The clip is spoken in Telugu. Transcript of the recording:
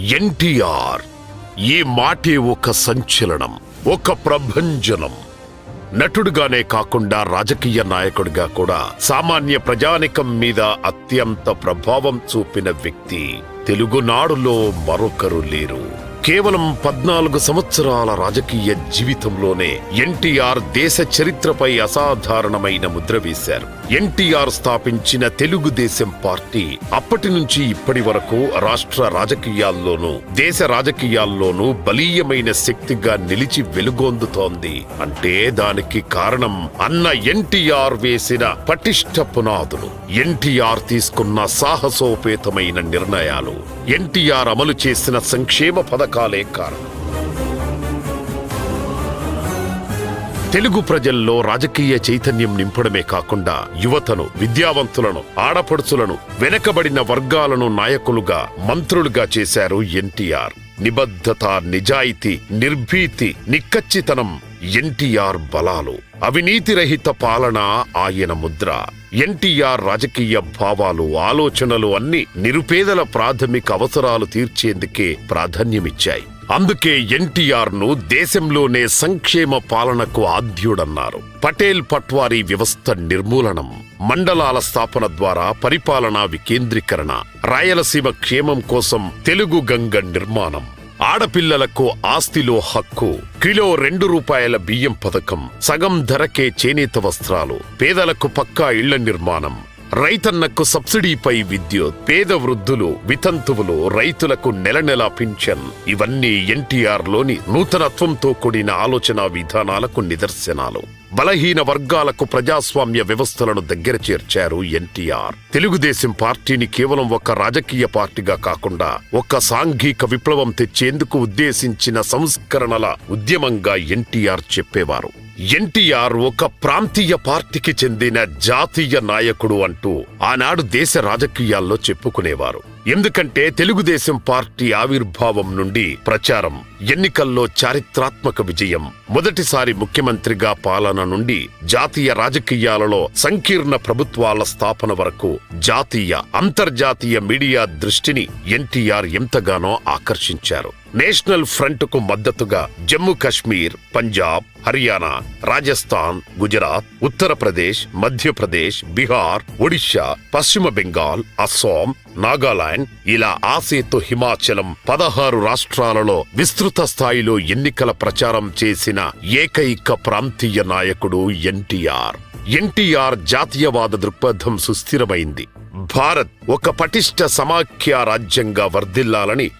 ఎన్టీఆర్ ఈ మాటే ఒక సంచలనం, ఒక ప్రభంజనం. నటుడుగానే కాకుండా రాజకీయ నాయకుడిగా కూడా సామాన్య ప్రజానికం మీద అత్యంత ప్రభావం చూపిన వ్యక్తి తెలుగునాడులో మరొకరు లేరు. కేవలం 14 సంవత్సరాల రాజకీయ జీవితంలోనే ఎన్టీఆర్ దేశ చరిత్రపై అసాధారణమైన ముద్ర వేశారు. ఎన్టీఆర్ స్థాపించిన తెలుగుదేశం పార్టీ అప్పటి నుంచి ఇప్పటి వరకు రాష్ట్ర రాజకీయాల్లోనూ దేశ రాజకీయాల్లోనూ బలీయమైన శక్తిగా నిలిచి వెలుగొందుతోంది. అంటే దానికి కారణం అన్న ఎన్టీఆర్ వేసిన పటిష్ట పునాదులు, ఎన్టీఆర్ తీసుకున్న సాహసోపేతమైన నిర్ణయాలు, ఎన్టీఆర్ అమలు చేసిన సంక్షేమ పథకాలే కారణం. తెలుగు ప్రజల్లో రాజకీయ చైతన్యం నింపడమే కాకుండా యువతను, విద్యావంతులను, ఆడపడుచులను, వెనకబడిన వర్గాలను నాయకులుగా, మంత్రులుగా చేశారు ఎన్టీఆర్. నిబద్ధత, నిజాయితీ, నిర్భీతి, నిక్కచ్చితనం ఎన్టీఆర్ బలాలు. అవినీతి రహిత పాలన ఆయన ముద్ర. ఎన్టీఆర్ రాజకీయ భావాలు, ఆలోచనలు అన్ని నిరుపేదల ప్రాథమిక అవసరాలు తీర్చేందుకే ప్రాధాన్యమిచ్చాయి. అందుకే ఎన్టీఆర్ ను దేశంలోనే సంక్షేమ పాలనకు ఆద్యుడన్నారు. పటేల్ పట్వారీ వ్యవస్థ నిర్మూలనం, మండలాల స్థాపన ద్వారా పరిపాలనా వికేంద్రీకరణ, రాయలసీమ క్షేమం కోసం తెలుగు గంగ నిర్మాణం, ఆడపిల్లలకు ఆస్తిలో హక్కు, కిలో ₹2 బియ్యం పథకం, సగం ధరకే చేనేత వస్త్రాలు, పేదలకు పక్కా ఇళ్ల నిర్మాణం, రైతన్నకు సబ్సిడీపై విద్యుత్, పేద వృద్ధులు, వితంతువులు, రైతులకు నెల పింఛన్. ఇవన్నీ ఎన్టీఆర్ లోని నూతనత్వంతో కూడిన ఆలోచన విధానాలకు నిదర్శనాలు. బలహీన వర్గాలకు ప్రజాస్వామ్య వ్యవస్థలను దగ్గర చేర్చారు ఎన్టీఆర్. తెలుగుదేశం పార్టీని కేవలం ఒక రాజకీయ పార్టీగా కాకుండా ఒక సాంఘిక విప్లవం తెచ్చేందుకు ఉద్దేశించిన సంస్కరణల ఉద్యమంగా ఎన్టీఆర్ చెప్పేవారు. ఎన్టీఆర్ ఒక ప్రాంతీయ పార్టీకి చెందిన జాతీయ నాయకుడు అంటూ ఆనాడు దేశ రాజకీయాల్లో చెప్పుకునేవారు. ఎందుకంటే తెలుగుదేశం పార్టీ ఆవిర్భావం నుండి ప్రచారం, ఎన్నికల్లో చారిత్రాత్మక విజయం, మొదటిసారి ముఖ్యమంత్రిగా పాలన నుండి జాతీయ రాజకీయాలలో సంకీర్ణ ప్రభుత్వాల స్థాపన వరకు జాతీయ, అంతర్జాతీయ మీడియా దృష్టిని ఎన్టీఆర్ ఎంతగానో ఆకర్షించారు. నేషనల్ ఫ్రంట్ కు మద్దతుగా జమ్మూ కశ్మీర్, పంజాబ్, హర్యానా, రాజస్థాన్, గుజరాత్, ఉత్తరప్రదేశ్, మధ్యప్రదేశ్, బీహార్, ఒడిశా, పశ్చిమ బెంగాల్, అస్సాం, నాగాలాండ్, ఇలా ఆసేతు హిమాచలం 16 రాష్ట్రాలలో విస్తృత స్థాయిలో ఎన్నికల ప్రచారం చేసిన ఏకైక ప్రాంతీయ నాయకుడు ఎన్టీఆర్. ఎన్టీఆర్ జాతీయవాద దృక్పథం సుస్థిరమైంది. భారత్ ఒక పటిష్ట సమాఖ్య రాజ్యంగా వర్ధిల్లాలని